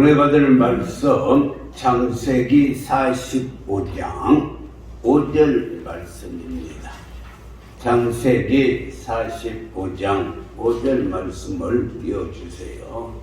오늘 받을 말씀 창세기 45장 5절 말씀입니다. 창세기 45장 5절 말씀을 띄워주세요.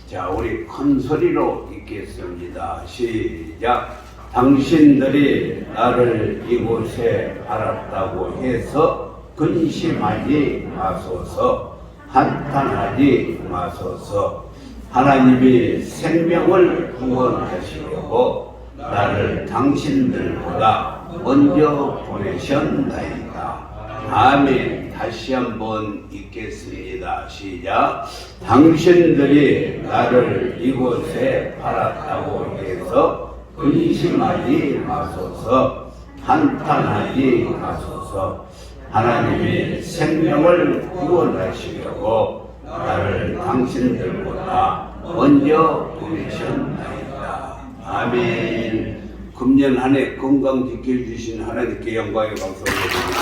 자, 우리 큰 소리로 읽겠습니다. 시작. 당신들이 나를 이곳에 알았다고 해서 근심하지 마소서, 한탄하지 마소서. 하나님이 생명을 구원하시려고 나를 당신들보다 먼저 보내셨나이다. 아멘. 다시 한번 읽겠습니다. 시작. 당신들이 나를 이곳에 팔았다고 해서 근심하지 마소서, 한탄하지 마소서. 하나님이 생명을 구원하시려고 나를 당신들보다 먼저 보내셨나이다. 아멘. 금년 한 해 건강 지켜주신 하나님께 영광의 박수 올려드립니다.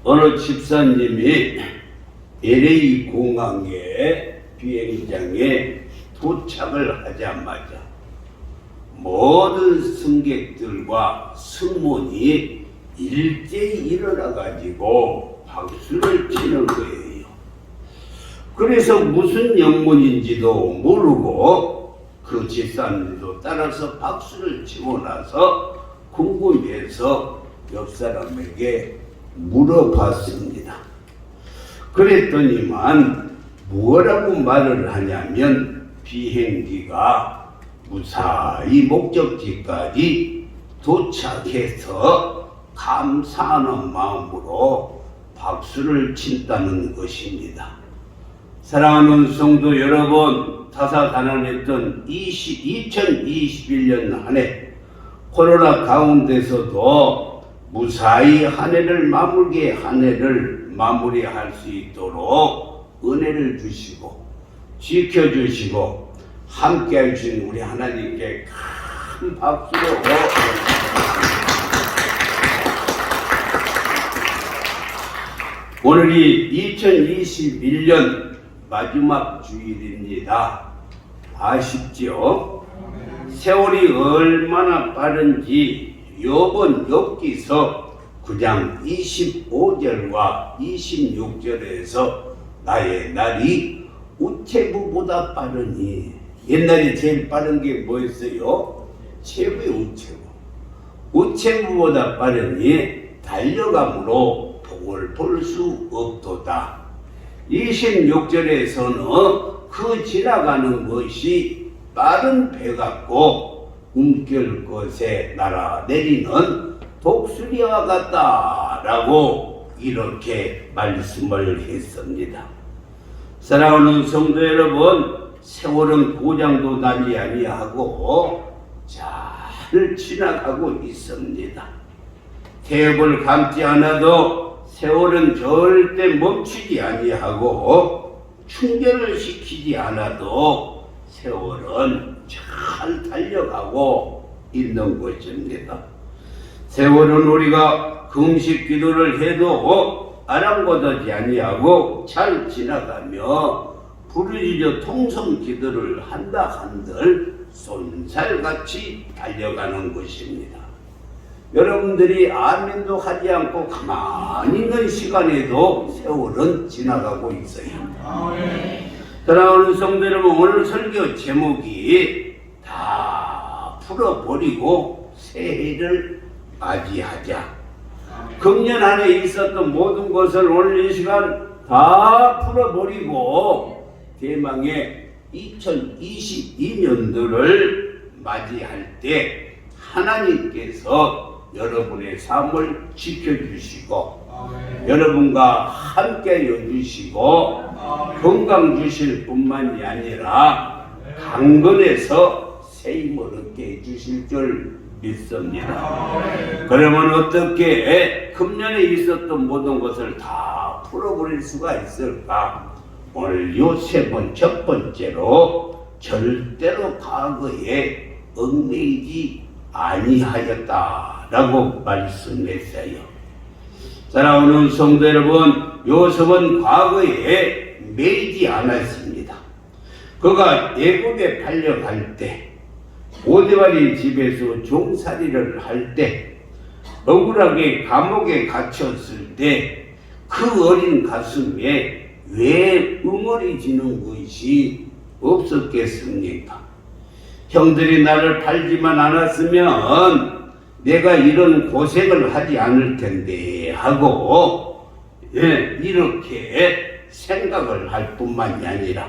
어느 집사님이 LA 공항의 비행장에 도착을 하자마자 모든 승객들과 승무원이 일제히 일어나가지고 박수를 치는 거예요. 그래서 무슨 영문인지도 모르고 그 집사님도 따라서 박수를 치고 나서 궁금해서 옆 사람에게 물어봤습니다. 그랬더니만 뭐라고 말을 하냐면 비행기가 무사히 목적지까지 도착해서 감사하는 마음으로 박수를 친다는 것입니다. 사랑하는 성도 여러분, 다사다난했던 2021년 한 해 코로나 가운데서도 무사히 한 해를 마무리할 수 있도록 은혜를 주시고 지켜주시고 함께 해주신 우리 하나님께 큰 박수로 오늘이 2021년 마지막 주일입니다. 아쉽죠? 세월이 얼마나 빠른지 요번 욥기서 9장 25절과 26절에서 나의 날이 우체부보다 빠르니, 옛날에 제일 빠른 게 뭐였어요? 최고의 우체부. 우체부보다 빠르니 달려감으로 복을 볼 수 없도다. 26절에서는 그 지나가는 것이 빠른 배 같고 움결 것에 날아내리는 독수리와 같다라고 이렇게 말씀을 했습니다. 사랑하는 성도 여러분, 세월은 고장도 나지 아니하고 잘 지나가고 있습니다. 태엽을 감지 않아도 세월은 절대 멈추지 아니하고 충전을 시키지 않아도 세월은 잘 달려가고 있는 것입니다. 세월은 우리가 금식 기도를 해도 아랑곳하지 아니하고 잘 지나가며 부르짖어 통성 기도를 한다 한들 쏜살같이 달려가는 것입니다. 여러분들이 아멘도 하지 않고 가만히 있는 시간에도 세월은 지나가고 있어요. 사랑하는 성도 여러분, 오늘 설교 제목이 다 풀어버리고 새해를 맞이하자. 금년 안에 있었던 모든 것을 오늘 이 시간 다 풀어버리고 대망의 2022년도를 맞이할 때 하나님께서 여러분의 삶을 지켜주시고 여러분과 함께 해주시고 건강 주실 뿐만이 아니라 강건해서 세임을 얻게 해주실 줄 믿습니다. 그러면 어떻게 금년에 있었던 모든 것을 다 풀어버릴 수가 있을까? 오늘 첫 번째로 절대로 과거에 얽매이지 아니하였다라고 말씀했어요. 사랑하는 성도 여러분, 요셉은 과거에 매이지 않았습니다. 그가 애굽에 팔려갈 때 오데발의 집에서 종살이를 할 때 억울하게 감옥에 갇혔을 때 그 어린 가슴에 왜 응어리지는 것이 없었겠습니까? 형들이 나를 팔지만 않았으면 내가 이런 고생을 하지 않을 텐데 하고 이렇게 생각을 할 뿐만이 아니라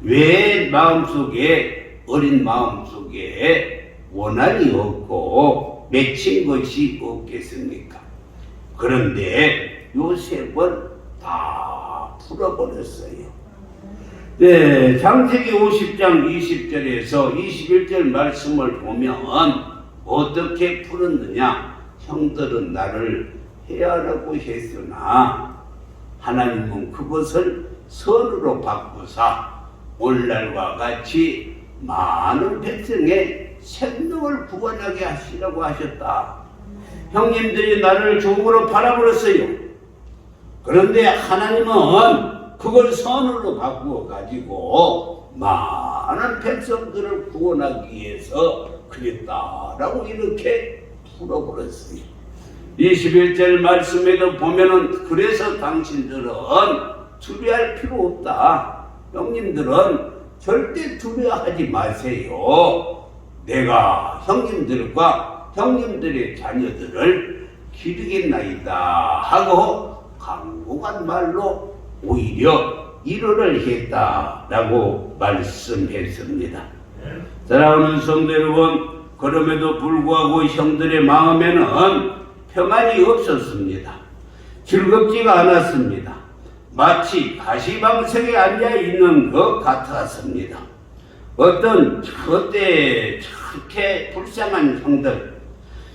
왜 마음속에 어린 마음속에 원한이 없고 맺힌 것이 없겠습니까? 그런데 요셉은 다 풀어버렸어요. 네, 창세기 50장 20절에서 21절 말씀을 보면 어떻게 풀었느냐? 형들은 나를 해하라고 했으나 하나님은 그것을 선으로 바꾸사 오늘날과 같이 많은 백성의 생명을 구원하게 하시라고 하셨다. 형님들이 나를 종으로 팔아버렸어요. 그런데 하나님은 그걸 선으로 바꾸어 가지고 많은 백성들을 구원하기 위해서 그랬다라고 이렇게 풀어버렸어요. 21절 말씀에도 보면은 그래서 당신들은 두려워할 필요 없다. 형님들은 절대 두려워하지 마세요. 내가 형님들과 형님들의 자녀들을 기르겠나이다 하고 강곡한 말로 오히려 위로를 했다라고 말씀했습니다. 사랑하는 성도 여러분, 그럼에도 불구하고 형들의 마음에는 평안이 없었습니다. 즐겁지가 않았습니다. 마치 가시방석에 앉아 있는 것 같았습니다. 그때 저렇게 불쌍한 형들,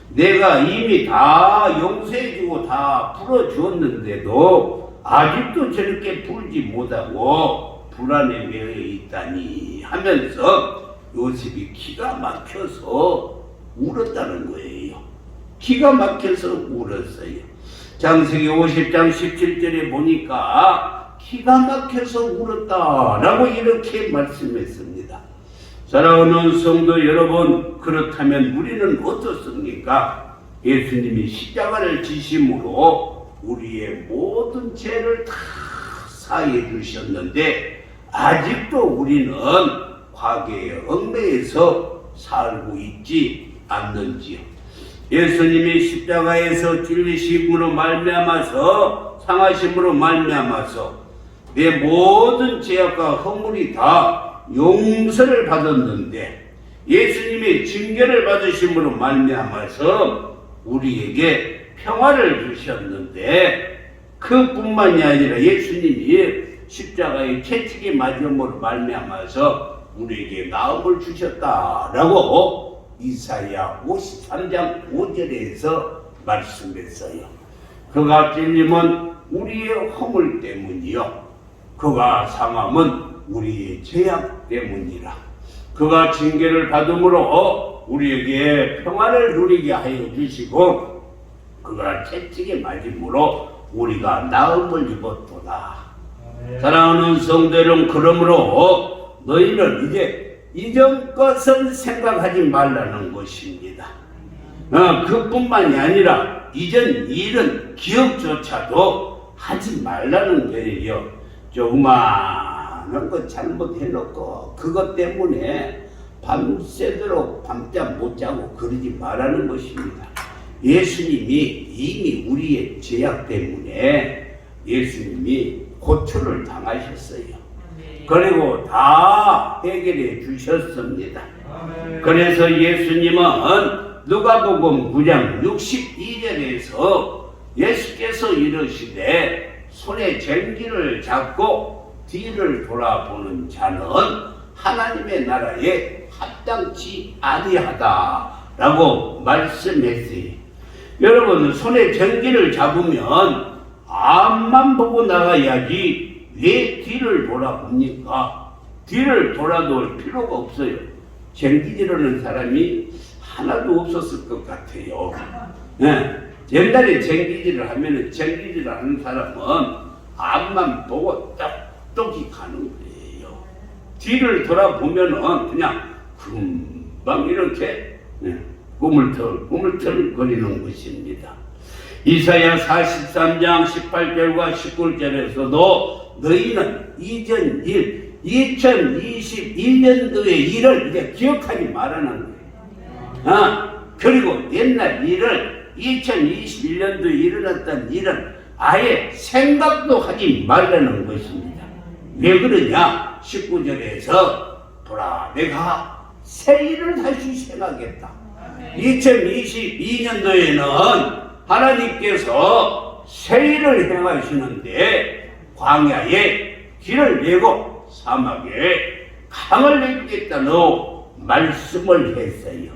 내가 이미 다 용서해주고 다 풀어주었는데도 아직도 저렇게 풀지 못하고 불안에 매여 있다니 하면서 요셉이 기가 막혀서 울었다는 거예요. 기가 막혀서 울었어요. 창세기 50장 17절에 보니까 기가 막혀서 울었다라고 이렇게 말씀했습니다. 사랑하는 성도 여러분, 그렇다면 우리는 어떻습니까? 예수님이 십자가를 지심으로 우리의 모든 죄를 다 사해 주셨는데 아직도 우리는 과거의 얽매에서 살고 있지 않는지요? 예수님이 십자가에서 찔리심으로 말미암아서 상하심으로 말미암아서 내 모든 죄악과 허물이 다 용서를 받았는데 예수님의 징계를 받으심으로 말미암아서 우리에게 평화를 주셨는데 그뿐만이 아니라 예수님이 십자가의 채찍에 맞음으로 말미암아서 우리에게 나음을 주셨다라고 이사야 53장 5절에서 말씀했어요. 그가 찔림은 우리의 허물 때문이요 그가 상함은 우리의 죄악 때문이라. 그가 징계를 받음으로 우리에게 평안을 누리게 하여 주시고 그가 채찍에 맞음으로 우리가 나음을 입었도다. 사랑하는 성도 여러분, 그러므로 너희는 이제 이전 것을 생각하지 말라는 것입니다. 그뿐만이 아니라 이전 일은 기억조차도 하지 말라는 거예요. 조그마한 거 잘못해놓고 그것 때문에 밤새도록 밤잠 못 자고 그러지 말라는 것입니다. 예수님이 이미 우리의 죄악 때문에 예수님이 고초를 당하셨어요. 그리고 다 해결해 주셨습니다. 그래서 예수님은 누가복음 9장 62절에서 예수께서 이르시되 손에 쟁기를 잡고 뒤를 돌아보는 자는 하나님의 나라에 합당치 아니하다라고 말씀했어요. 여러분, 손에 쟁기를 잡으면 앞만 보고 나가야지 왜 뒤를 돌아봅니까? 뒤를 돌아볼 필요가 없어요. 쟁기질하는 사람이 하나도 없었을 것 같아요. 옛날에 쟁기질을 하면은 쟁기질을 하는 사람은 앞만 보고 딱 똑똑히 가는 거예요. 뒤를 돌아보면은 그냥 금방 이렇게 꾸물틀 거리는 것입니다. 이사야 43장 18절과 19절에서도 너희는 이전 일 2021년도의 일을 이제 기억하지 말라는 거예요. 그리고 옛날 일을 2021년도에 일어났던 일은 아예 생각도 하지 말라는 것입니다. 왜 그러냐? 19절에서 보라 내가 새 일을 다시 생각했다. 2022년도에는 하나님께서 새 일을 행하시는데 광야에 길을 내고 사막에 강을 내주겠다는 말씀을 했어요.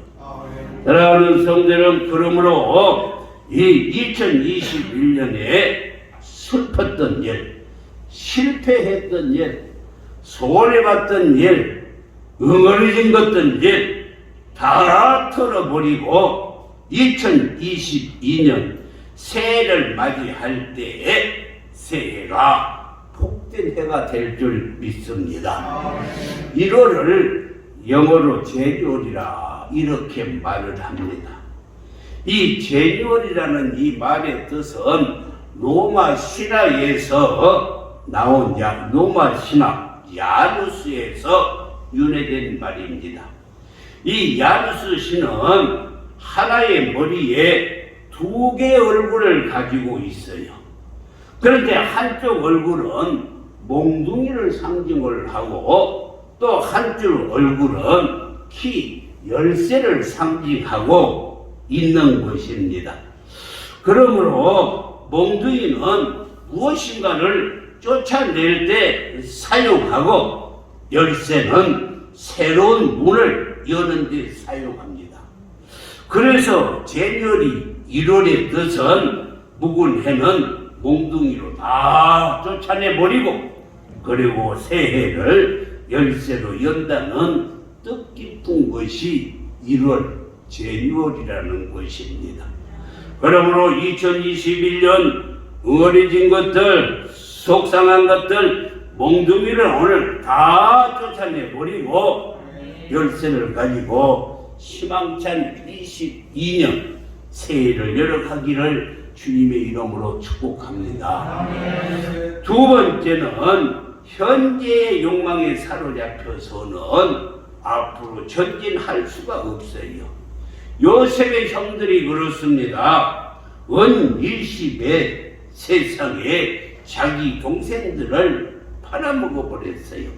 사랑하는 성도는 그러므로 이 2021년에 슬펐던 일, 실패했던 일, 소원해봤던 일, 응어리진 것던 일 다 털어버리고 2022년 새해를 맞이할 때에 새해가 복된 해가 될 줄 믿습니다. 1월을 영어로 제뉴얼이라 이렇게 말을 합니다. 이 제뉴얼이라는 이 말의 뜻은 로마 신화에서 나온 로마 신화 야누스에서 윤회된 말입니다. 이 야누스 신은 하나의 머리에 2개의 얼굴을 가지고 있어요. 그런데 한쪽 얼굴은 몽둥이를 상징을 하고 또 한쪽 얼굴은 키 열쇠를 상징하고 있는 것입니다. 그러므로 몽둥이는 무엇인가를 쫓아낼 때 사용하고 열쇠는 새로운 문을 여는 데 사용합니다. 그래서 제뉴얼이 1월의 뜻은 묵은 해는 몽둥이로 다 쫓아내버리고 그리고 새해를 열쇠로 연다는 뜻깊은 것이 1월 제뉴얼이라는 것입니다. 그러므로 2021년 응어리진 것들, 속상한 것들, 몽둥이를 오늘 다 쫓아내버리고 열쇠를 가지고 희망찬 22년 새해를 열어가기를 주님의 이름으로 축복합니다. 두 번째는 현재의 욕망에 사로잡혀서는 앞으로 전진할 수가 없어요. 요셉의 형들이 그렇습니다. 은일십에 세상에 자기 동생들을 팔아먹어버렸어요.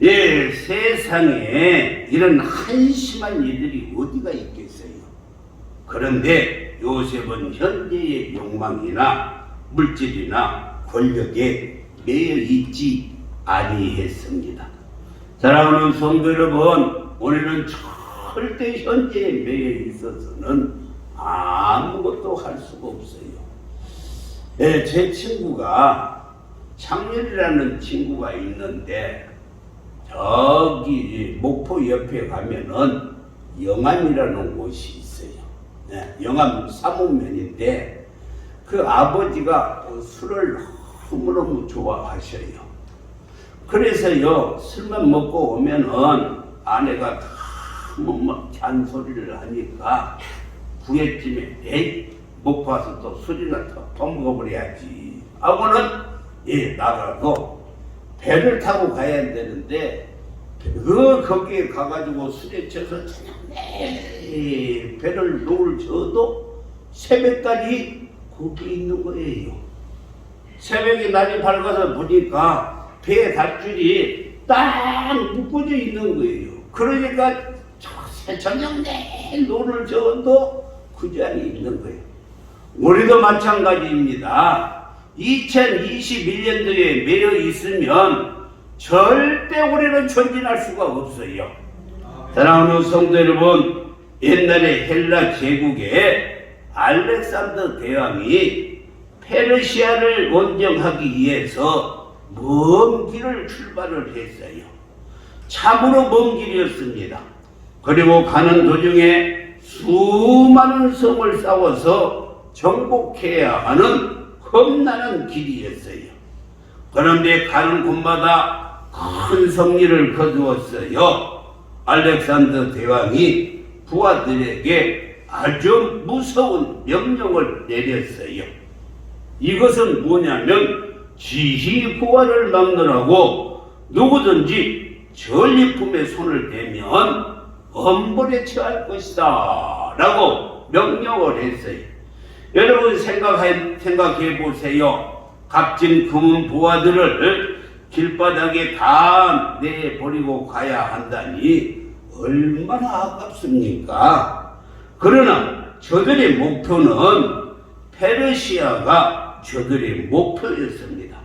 예, 세상에 이런 한심한 일들이 어디가 있겠어요. 그런데 요셉은 현재의 욕망이나 물질이나 권력에 매여 있지 아니했습니다. 사랑하는 성도 여러분, 우리는 절대 현재에 매여 있어서는 아무것도 할 수가 없어요. 예, 제 친구가 창렬이라는 친구가 있는데 저기 목포 옆에 가면은 영암이라는 곳이 있어요. 네, 영암 사무면인데 그 아버지가 술을 너무너무 좋아하셔요. 그래서요 술만 먹고 오면은 아내가 너무 잔소리를 하니까 부회쯤에 에이 목포 와서 또 술이나 더 먹어버려야지 하고는 나가고 배를 타고 가야 되는데 거기에 가가지고 술에 쳐서 배를 노을 져도 새벽까지 거기 있는 거예요. 새벽에 날이 밝아서 보니까 배의 닷줄이 딱 묶어져 있는 거예요. 그러니까 저녁 내일 노를 져도 그 자리에 있는 거예요. 우리도 마찬가지입니다. 2021년도에 매여 있으면 절대 우리는 전진할 수가 없어요. 사랑하는 성도 여러분, 옛날에 헬라 제국에 알렉산더 대왕이 페르시아를 원정하기 위해서 먼 길을 출발을 했어요. 참으로 먼 길이었습니다. 그리고 가는 도중에 수많은 성을 싸워서 정복해야 하는 험난한 길이었어요. 그런데 가는 곳마다 큰 승리를 거두었어요. 알렉산더 대왕이 부하들에게 아주 무서운 명령을 내렸어요. 이것은 뭐냐면 지희 부하를 막느라고 누구든지 전리품에 손을 대면 엄벌에 처할 것이다 라고 명령을 했어요. 여러분 생각해 보세요. 값진 금은 부하들을 길바닥에 다 내버리고 가야 한다니 얼마나 아깝습니까? 그러나 저들의 목표는 페르시아가 저들의 목표였습니다.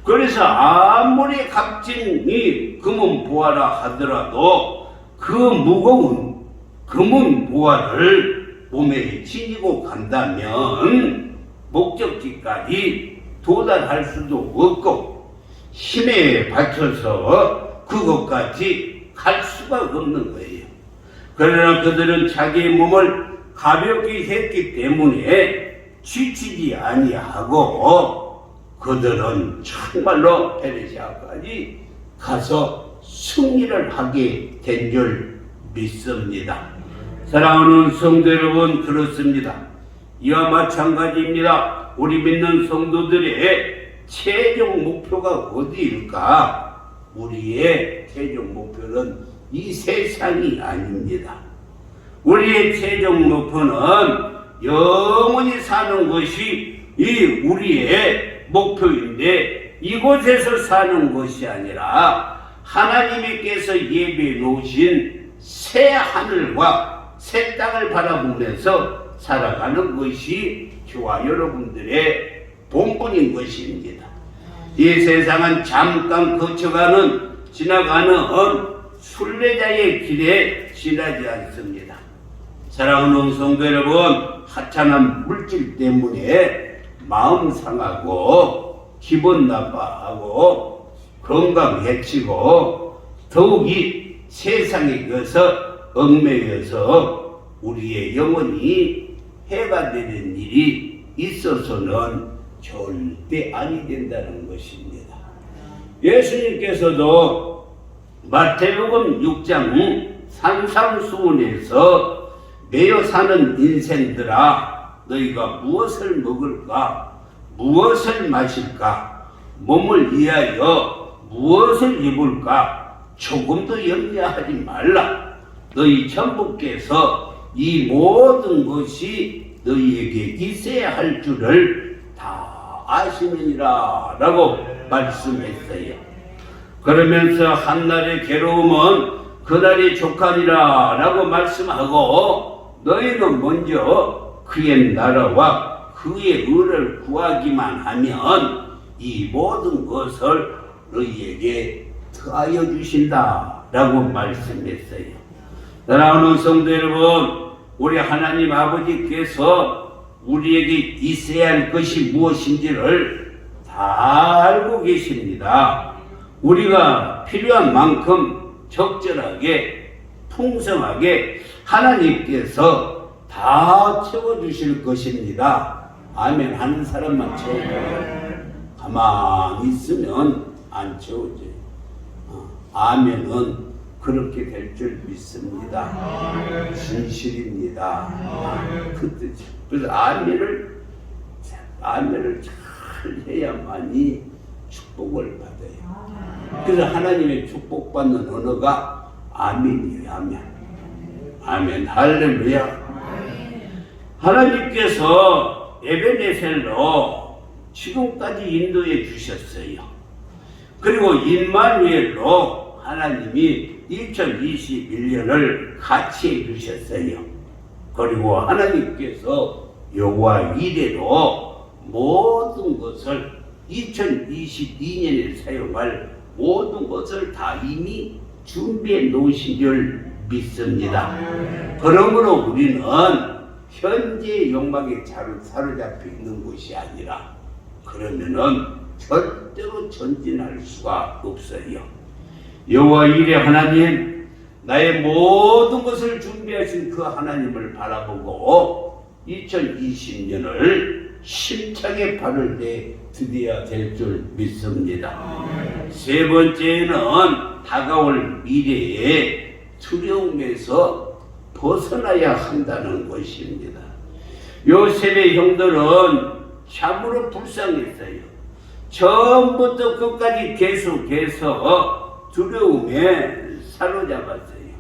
그래서 아무리 값진 이 금은 보화라 하더라도 그 무거운 금은 보화를 몸에 지니고 간다면 목적지까지 도달할 수도 없고 힘에 받쳐서 그것까지 갈 수가 없는 거예요. 그러나 그들은 자기의 몸을 가볍게 했기 때문에 지치지 아니하고 그들은 정말로 페르시아까지 가서 승리를 하게 된 줄 믿습니다. 사랑하는 성도 여러분, 그렇습니다. 이와 마찬가지입니다. 우리 믿는 성도들의 최종 목표가 어디일까? 우리의 최종 목표는 이 세상이 아닙니다. 우리의 최종 목표는 영원히 사는 것이 이 우리의 목표인데 이곳에서 사는 것이 아니라 하나님께서 예비해 놓으신 새 하늘과 새 땅을 바라보면서 살아가는 것이 저와 여러분들의 본분인 것입니다. 이 세상은 잠깐 지나가는 순례자의 길에 지나지 않습니다. 사랑하는 성도 여러분, 하찮은 물질 때문에 마음 상하고 기분 나빠하고 건강 해치고 더욱이 세상에 것서 얽매여서 우리의 영혼이 해가 되는 일이 있어서는 절대 아니 된다는 것입니다. 예수님께서도 마태복음 6장 산상수훈에서 매여 사는 인생들아, 너희가 무엇을 먹을까, 무엇을 마실까, 몸을 위하여 무엇을 입을까 조금도 염려하지 말라. 너희 천부께서 이 모든 것이 너희에게 있어야 할 줄을 다 아시느니라 라고 말씀했어요. 그러면서 한날의 괴로움은 그날이 족하니라 라고 말씀하고 너희는 먼저 그의 나라와 그의 의를 구하기만 하면 이 모든 것을 너희에게 더하여 주신다 라고 말씀했어요. 사랑하는 성도 여러분, 우리 하나님 아버지께서 우리에게 있어야 할 것이 무엇인지를 다 알고 계십니다. 우리가 필요한 만큼 적절하게 풍성하게 하나님께서 다 채워주실 것입니다. 아멘 하는 사람만 채워줘요. 가만히 있으면 안 채워져요. 아멘은 그렇게 될 줄 믿습니다. 진실입니다. 그 뜻이. 그래서 아멘을 잘 해야만이 축복을 받아요. 그래서 하나님의 축복받는 언어가 아멘이에요. 아멘. 아멘. 할렐루야. 하나님께서 에베네셀로 지금까지 인도해 주셨어요. 그리고 임마누엘로 하나님이 2021년을 같이 해 주셨어요. 그리고 하나님께서 여호와 이레로 모든 것을 2022년에 사용할 모든 것을 다 이미 준비해 놓으신 줄 믿습니다. 그러므로 우리는 현재의 욕망에 사로잡혀 있는 것이 아니라 그러면은 절대로 전진할 수가 없어요. 여호와 이레 하나님, 나의 모든 것을 준비하신 그 하나님을 바라보고 2020년을 힘차게 발을 내디뎌야 될 줄 믿습니다. 세 번째는 다가올 미래에 두려움에서 벗어나야 한다는 것입니다. 요셉의 형들은 참으로 불쌍했어요. 처음부터 끝까지 계속해서 두려움에 사로잡았어요.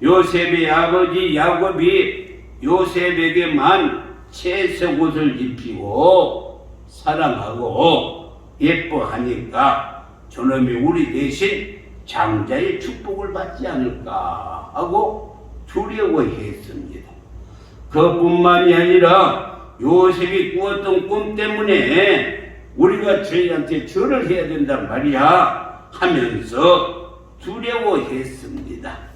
요셉의 아버지 야곱이 요셉에게만 채색 옷을 입히고 사랑하고 예뻐하니까 저놈이 우리 대신 장자의 축복을 받지 않을까 하고 두려워했습니다. 그뿐만이 아니라 요셉이 꾸었던 꿈 때문에 우리가 저희한테 절을 해야 된단 말이야 하면서 두려워했습니다.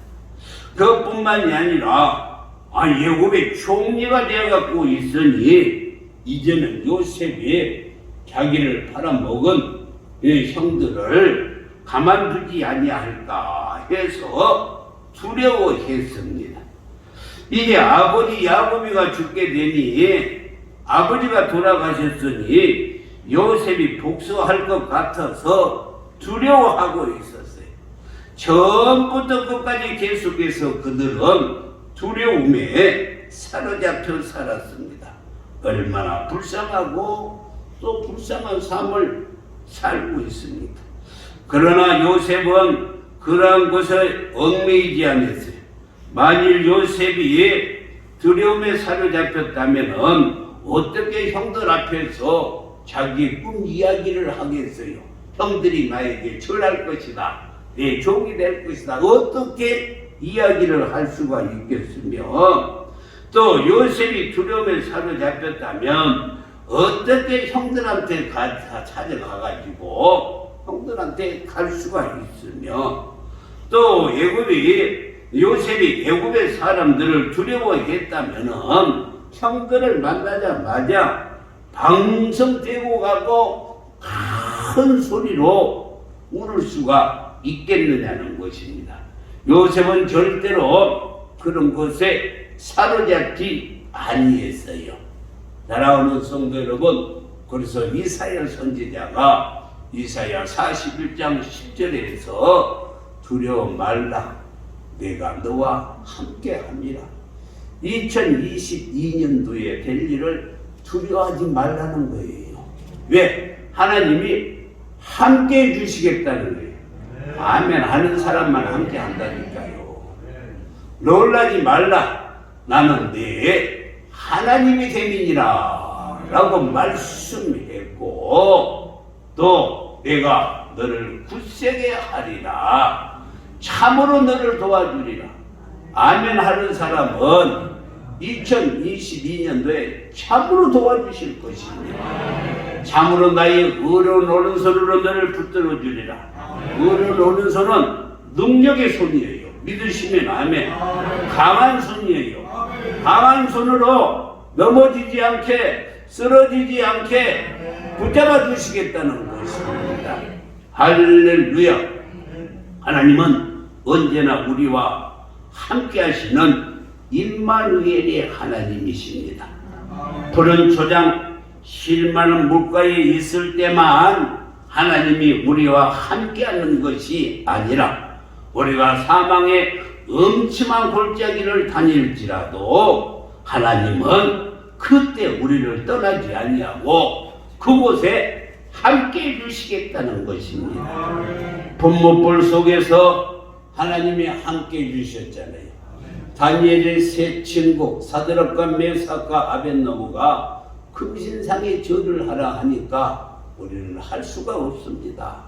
그뿐만이 아니라 애굽의 총리가 되어갖고 있으니 이제는 요셉이 자기를 팔아먹은 형들을 가만두지 아니할까 해서 두려워했습니다. 이제 아버지 야곱이가 죽게 되니 아버지가 돌아가셨으니 요셉이 복수할 것 같아서 두려워하고 있었어요. 처음부터 끝까지 계속해서 그들은 두려움에 사로잡혀 살았습니다. 얼마나 불쌍하고 또 불쌍한 삶을 살고 있습니다. 그러나 요셉은 그러한 것을 얽매이지 않았어요. 만일 요셉이 두려움에 사로잡혔다면 어떻게 형들 앞에서 자기 꿈 이야기를 하겠어요? 형들이 나에게 절할 것이다, 내 종이 될 것이다, 어떻게 이야기를 할 수가 있겠으며, 또 요셉이 두려움에 사로잡혔다면 어떻게 형들한테 찾아가가지고 형들한테 갈 수가 있으며, 또 요셉이 애굽의 사람들을 두려워했다면은 형들을 만나자마자 방성되고 가고 큰 소리로 울을 수가 있겠느냐는 것입니다. 요셉은 절대로 그런 것에 사로잡지 아니했어요. 날아오는 성도 여러분, 그래서 이사야 선지자가 이사야 41장 10절에서 두려워 말라, 내가 너와 함께함이라. 2022년도에 될 일을 두려워하지 말라는 거예요. 왜? 하나님이 함께 해주시겠다는 거예요. 아멘 하는 사람만 함께 한다니까요. 놀라지 말라, 나는 네 하나님이 됨이니라 라고 말씀했고, 또 내가 너를 굳세게 하리라, 참으로 너를 도와주리라. 아멘 하는 사람은 2022년도에 참으로 도와주실 것입니다. 참으로 나의 의로운 오른손으로 너를 붙들어 주리라. 의로운 오른손은 능력의 손이에요. 믿으시면 아멘. 강한 손이에요. 강한 손으로 넘어지지 않게, 쓰러지지 않게 붙잡아 주시겠다는 것입니다. 할렐루야. 하나님은 언제나 우리와 함께 하시는 임마누엘의 하나님이십니다. 푸른 초장 쉴 만한 물가에 있을 때만 하나님이 우리와 함께 하는 것이 아니라, 우리가 사망의 음침한 골짜기를 다닐지라도 하나님은 그때 우리를 떠나지 아니하고 그곳에 함께 해주시겠다는 것입니다. 분무불 속에서 하나님이 함께 해주셨잖아요. 다니엘의 세 친구 사드락과 메삭과 아벳노고가 금신상에 절을 하라 하니까 우리는 할 수가 없습니다.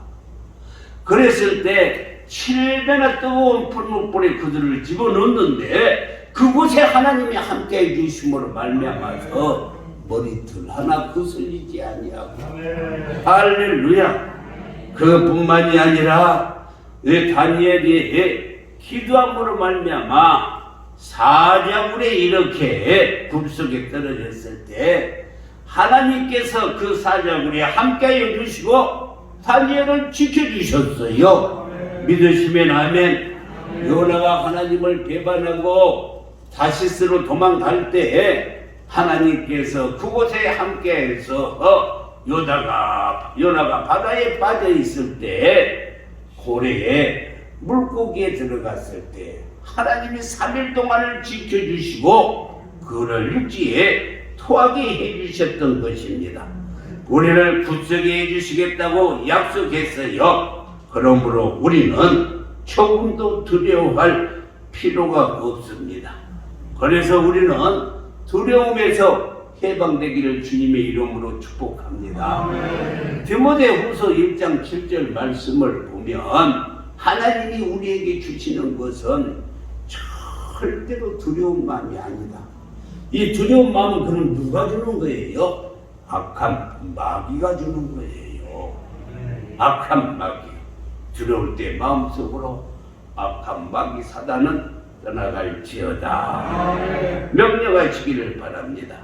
그랬을 때 7배나 뜨거운 분무불에 그들을 집어넣는데 그곳에 하나님이 함께 해주심으로 말미암아서 머리털 하나 거슬리지 아니하고, 할렐루야. 그뿐만이 아니라 다니엘이 기도함으로 말미암아 사자굴에 이렇게 굴속에 떨어졌을 때 하나님께서 그 사자굴에 함께해 주시고 다니엘을 지켜주셨어요. 믿으시면 아멘. 요나가 하나님을 배반하고 다시스로 도망갈 때 하나님께서 그곳에 함께해서 요나가 바다에 빠져 있을 때, 고래에 물고기에 들어갔을 때 하나님이 3일 동안을 지켜주시고 그를 육지에 토하게 해주셨던 것입니다. 우리를 굳세게 해주시겠다고 약속했어요. 그러므로 우리는 조금도 두려워할 필요가 없습니다. 그래서 우리는 두려움에서 해방되기를 주님의 이름으로 축복합니다. 디모데후서 1장 7절 말씀을 보면 하나님이 우리에게 주시는 것은 절대로 두려운 마음이 아니다. 이 두려운 마음은 그럼 누가 주는 거예요? 악한 마귀가 주는 거예요. 악한 마귀. 두려울 때 마음속으로 악한 마귀 사단은 떠나갈지어다. 명령하시기를 바랍니다.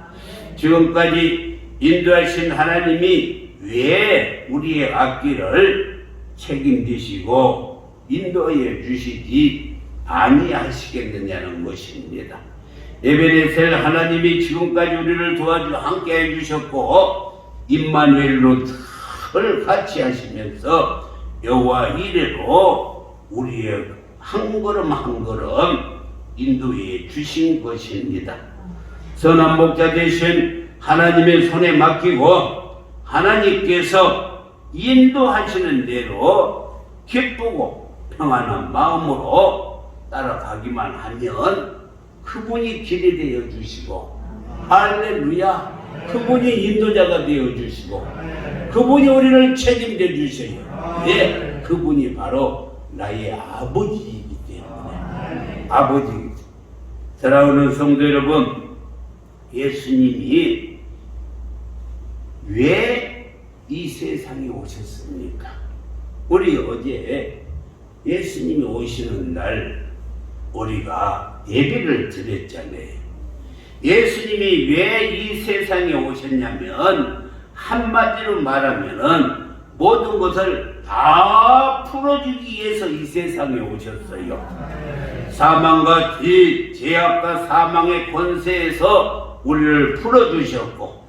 지금까지 인도하신 하나님이 왜 우리의 앞길을 책임지시고 인도해 주시지 아니하시겠느냐는 것입니다. 에베네셀 하나님이 지금까지 우리를 도와주 함께 해주셨고 임마누엘로 늘 같이 하시면서 여호와 이레로 우리의 한 걸음 한 걸음 인도해 주신 것입니다. 선한 목자 되신 하나님의 손에 맡기고 하나님께서 인도하시는 대로 기쁘고 평안한 마음으로 따라가기만 하면 그분이 길이 되어 주시고, 할렐루야, 그분이 인도자가 되어 주시고 그분이 우리를 책임져 주셔요. 예, 그분이 바로 나의 아버지이기 때문에. 아버지. 사랑하는 성도 여러분, 예수님이 왜 이 세상에 오셨습니까? 우리 어제 예수님이 오시는 날 우리가 예배를 드렸잖아요. 예수님이 왜 이 세상에 오셨냐면 한마디로 말하면은 모든 것을 다 풀어주기 위해서 이 세상에 오셨어요. 사망과 죄악과 사망의 권세에서 우리를 풀어주셨고,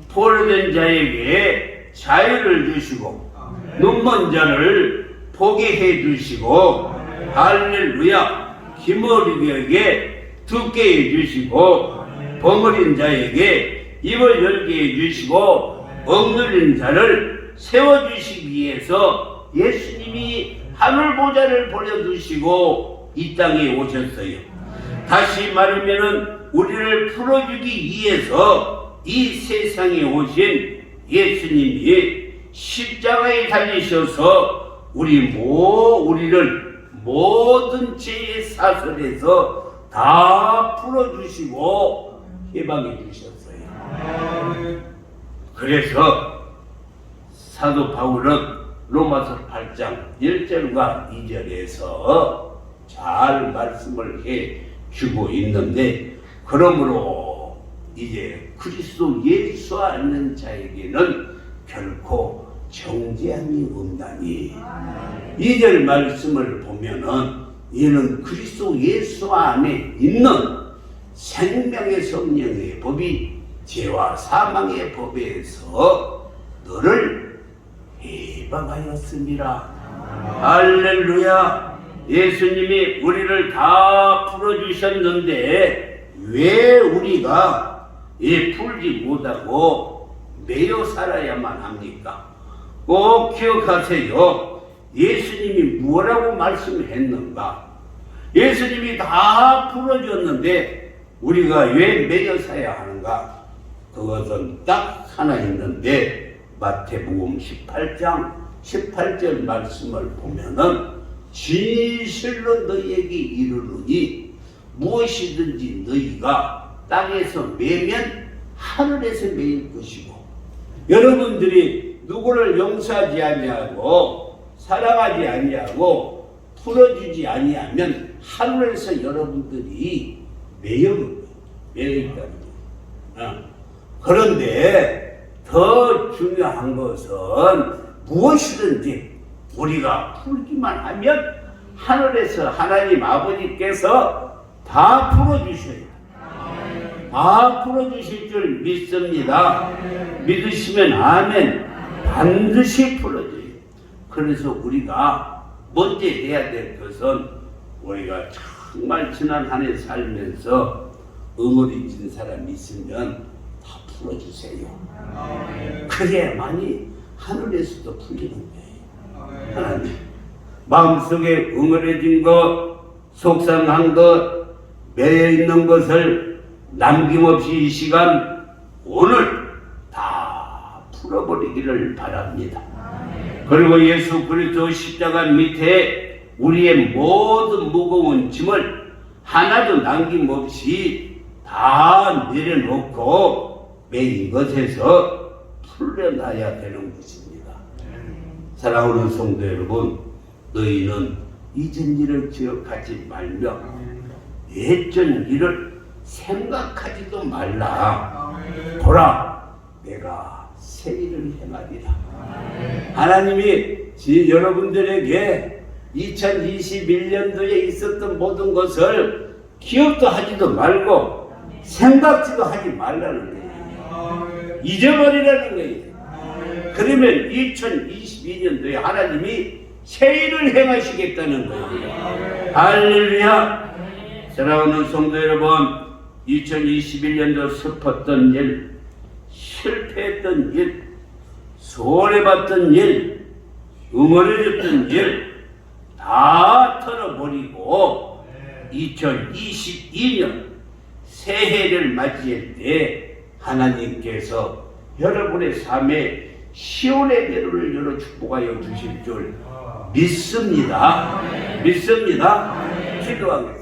포로된 자에게 자유를 주시고, 눈먼 자를 보게 해주시고, 할렐루야, 기머리에게 듣게 해주시고, 버무린 자에게 입을 열게 해주시고, 억눌린 자를 세워주시기 위해서 예수님이 하늘보좌를 버려두시고 이 땅에 오셨어요. 다시 말하면은 우리를 풀어주기 위해서 이 세상에 오신 예수님이 십자가에 달리셔서 우리를 모든 죄의 사슬에서 다 풀어주시고 해방해 주셨어요. 그래서 사도 바울은 로마서 8장 1절과 2절에서 잘 말씀을 해주고 있는데, 그러므로 이제 그리스도 예수 않는 자에게는 결코 정죄함이 없나니, 2절 말씀을 보면은 이는 그리스도 예수 안에 있는 생명의 성령의 법이 죄와 사망의 법에서 너를 해방하였습니다. 할렐루야. 예수님이 우리를 다 풀어주셨는데 왜 우리가 풀지 못하고 매여 살아야만 합니까? 꼭 기억하세요. 예수님이 뭐라고 말씀했는가? 예수님이 다 풀어줬는데 우리가 왜 매여 살아야 하는가? 그것은 딱 하나 있는데, 마태복음 18장 18절 말씀을 보면은 진실로 너희에게 이르노니 무엇이든지 너희가 땅에서 매면 하늘에서 매일 것이고, 여러분들이 누구를 용서하지 아니하고 사랑하지 아니하고 풀어주지 아니하면 하늘에서 여러분들이 매여 있다는 거예요. 그런데 더 중요한 것은 무엇이든지 우리가 풀기만 하면 하늘에서 하나님 아버지께서 다 풀어주셔요. 다 풀어주실 줄 믿습니다. 믿으시면 아멘. 반드시 풀어줘요. 그래서 우리가 먼저 해야 될 것은 우리가 정말 지난 한 해 살면서 응어리진 사람 있으면 다 풀어주세요. 그래야만이 하늘에서도 풀리는 거예요. 하나님, 마음속에 응어려진 것, 속상한 것, 매여있는 것을 남김없이 이 시간 오늘 다 풀어버리기를 바랍니다. 그리고 예수 그리스도 십자가 밑에 우리의 모든 무거운 짐을 하나도 남김없이 다 내려놓고 매인 것에서 풀려나야 되는 것입니다. 사랑하는 성도 여러분, 너희는 이전 일을 기억하지 말며 예전 일을 생각하지도 말라. 보라, 내가 새 일을 행하리라. 하나님이 여러분들에게 2021년도에 있었던 모든 것을 기억도 하지도 말고 생각지도 하지 말라는 거예요. 잊어버리라는 거예요. 그러면 2022년도에 하나님이 새 일을 행하시겠다는 거예요. 할렐루야. 사랑하는 성도 여러분, 2021년도 슬펐던 일, 실패했던 일, 손해봤던 일, 응어려졌던 일 다 털어버리고 2022년 새해를 맞이할 때 하나님께서 여러분의 삶에 시온의 대로를 열어 축복하여 주실 줄 믿습니다. 믿습니다. 기도하겠습니다.